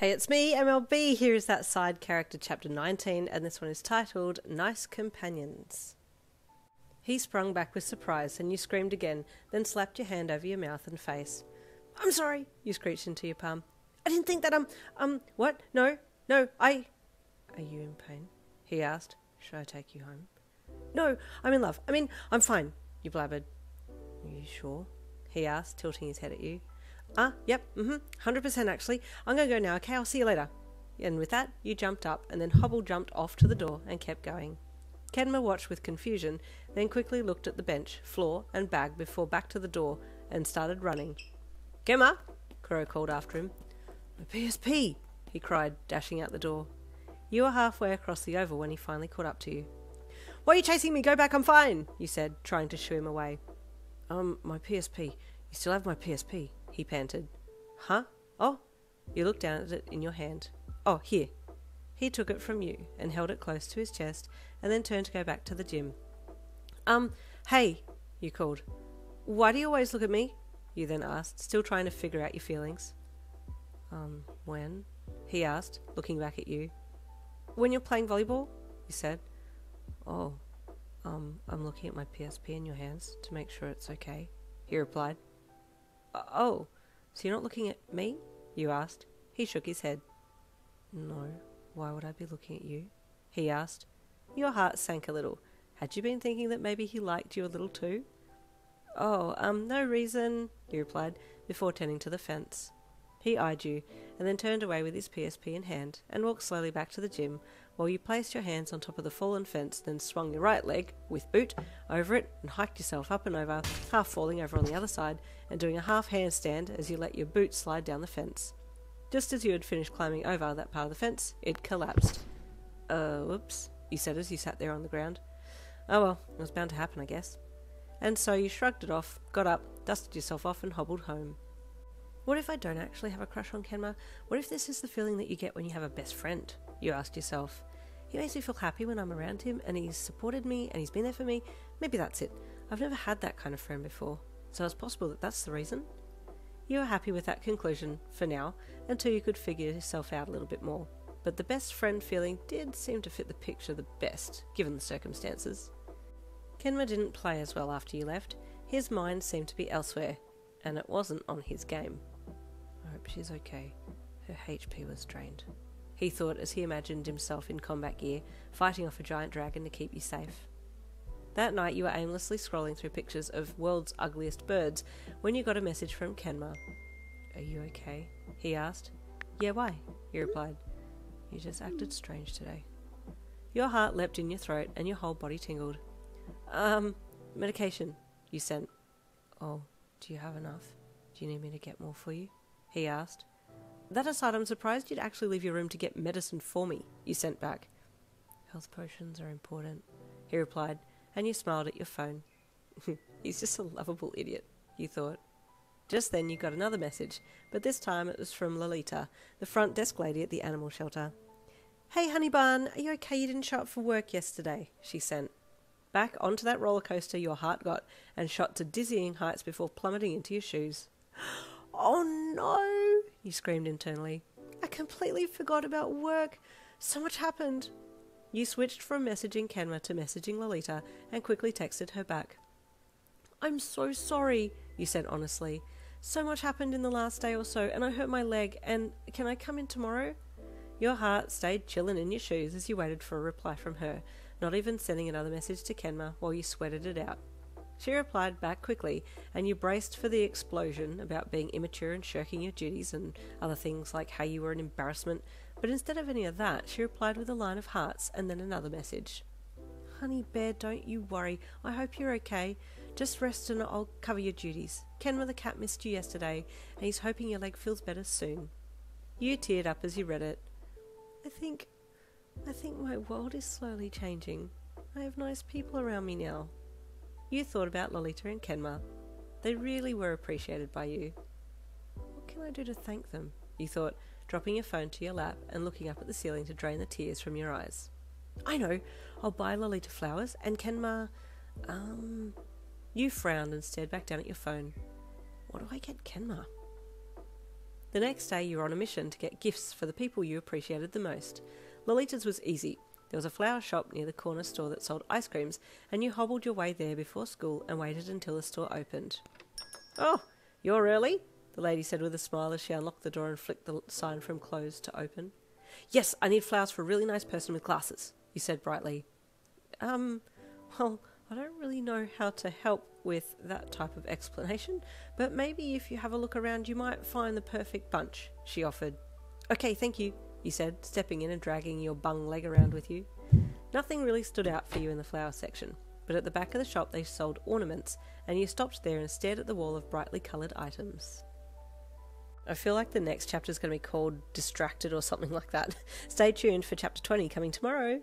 Hey, it's me, MLB. Here is that side character, chapter 19, and this one is titled Nice Companions. He sprung back with surprise, and you screamed again, then slapped your hand over your mouth and face. I'm sorry, you screeched into your palm. I didn't think that, what? No, Are you in pain? He asked. Should I take you home? No, I'm in love. I'm fine, you blabbered. Are you sure? He asked, tilting his head at you. Yep, 100% actually. I'm going to go now, okay? I'll see you later. And with that, you jumped up and then jumped off to the door and kept going. Kenma watched with confusion, then quickly looked at the bench, floor, and bag before back to the door and started running. Kenma! Kuro called after him. My PSP! He cried, dashing out the door. You were halfway across the oval when he finally caught up to you. Why are you chasing me? Go back, I'm fine, you said, trying to shoo him away. My PSP. You still have my PSP, he panted. Huh? Oh. You looked down at it in your hand. Oh, here. He took it from you and held it close to his chest and then turned to go back to the gym. Hey, you called. Why do you always look at me? You then asked, still trying to figure out your feelings. When? He asked, looking back at you. When you're playing volleyball? You said. Oh, I'm looking at my PSP in your hands to make sure it's okay, he replied. Oh, so you're not looking at me? You asked. He shook his head. No, why would I be looking at you? He asked. Your heart sank a little. Had you been thinking that maybe he liked you a little too? Oh, no reason, he replied, before turning to the fence. He eyed you, and then turned away with his PSP in hand, and walked slowly back to the gym, while you placed your hands on top of the fallen fence, then swung your right leg, with boot, over it, and hiked yourself up and over, half falling over on the other side, and doing a half handstand as you let your boot slide down the fence. Just as you had finished climbing over that part of the fence, it collapsed. Whoops, you said as you sat there on the ground. Oh well, it was bound to happen, I guess. And so you shrugged it off, got up, dusted yourself off, and hobbled home. What if I don't actually have a crush on Kenma? What if this is the feeling that you get when you have a best friend? You asked yourself. He makes me feel happy when I'm around him, and he's supported me, and he's been there for me. Maybe that's it. I've never had that kind of friend before, so it's possible that that's the reason. You were happy with that conclusion, for now, until you could figure yourself out a little bit more. But the best friend feeling did seem to fit the picture the best, given the circumstances. Kenma didn't play as well after you left. His mind seemed to be elsewhere, and it wasn't on his game. I hope she's okay. Her HP was drained, he thought as he imagined himself in combat gear, fighting off a giant dragon to keep you safe. That night you were aimlessly scrolling through pictures of world's ugliest birds when you got a message from Kenma. Are you okay? He asked. Yeah, why? You replied. You just acted strange today. Your heart leapt in your throat and your whole body tingled. Medication, you sent. Oh, do you have enough? Do you need me to get more for you? He asked. That aside, I'm surprised you'd actually leave your room to get medicine for me, you sent back. Health potions are important, he replied, and you smiled at your phone. He's just a lovable idiot, you thought. Just then you got another message, but this time it was from Lolita, the front desk lady at the animal shelter. Hey honey bun, are you okay you didn't show up for work yesterday? She sent. Back onto that roller coaster your heart got and shot to dizzying heights before plummeting into your shoes. Oh no, you screamed internally. I completely forgot about work. So much happened. You switched from messaging Kenma to messaging Lolita and quickly texted her back. I'm so sorry, you said honestly. So much happened in the last day or so and I hurt my leg and can I come in tomorrow? Your heart stayed chillin' in your shoes as you waited for a reply from her, not even sending another message to Kenma while you sweated it out. She replied back quickly, and you braced for the explosion about being immature and shirking your duties and other things like how you were an embarrassment, but instead of any of that, she replied with a line of hearts and then another message. Honey bear, don't you worry. I hope you're okay. Just rest and I'll cover your duties. Kenma the cat missed you yesterday, and he's hoping your leg feels better soon. You teared up as you read it. I think my world is slowly changing. I have nice people around me now. You thought about Lolita and Kenma. They really were appreciated by you. What can I do to thank them? You thought, dropping your phone to your lap and looking up at the ceiling to drain the tears from your eyes. I know. I'll buy Lolita flowers and Kenma... You frowned and stared back down at your phone. What do I get Kenma? The next day you were on a mission to get gifts for the people you appreciated the most. Lolita's was easy. There was a flower shop near the corner store that sold ice creams, and you hobbled your way there before school and waited until the store opened. "Oh, you're early?" the lady said with a smile as she unlocked the door and flicked the sign from closed to open. "Yes, I need flowers for a really nice person with glasses," you said brightly. Well, I don't really know how to help with that type of explanation, but maybe if you have a look around you might find the perfect bunch," she offered. "Okay, thank you," you said, stepping in and dragging your bung leg around with you. Nothing really stood out for you in the flower section, but at the back of the shop they sold ornaments, and you stopped there and stared at the wall of brightly coloured items. I feel like the next chapter is going to be called Distracted or something like that. Stay tuned for chapter 20 coming tomorrow.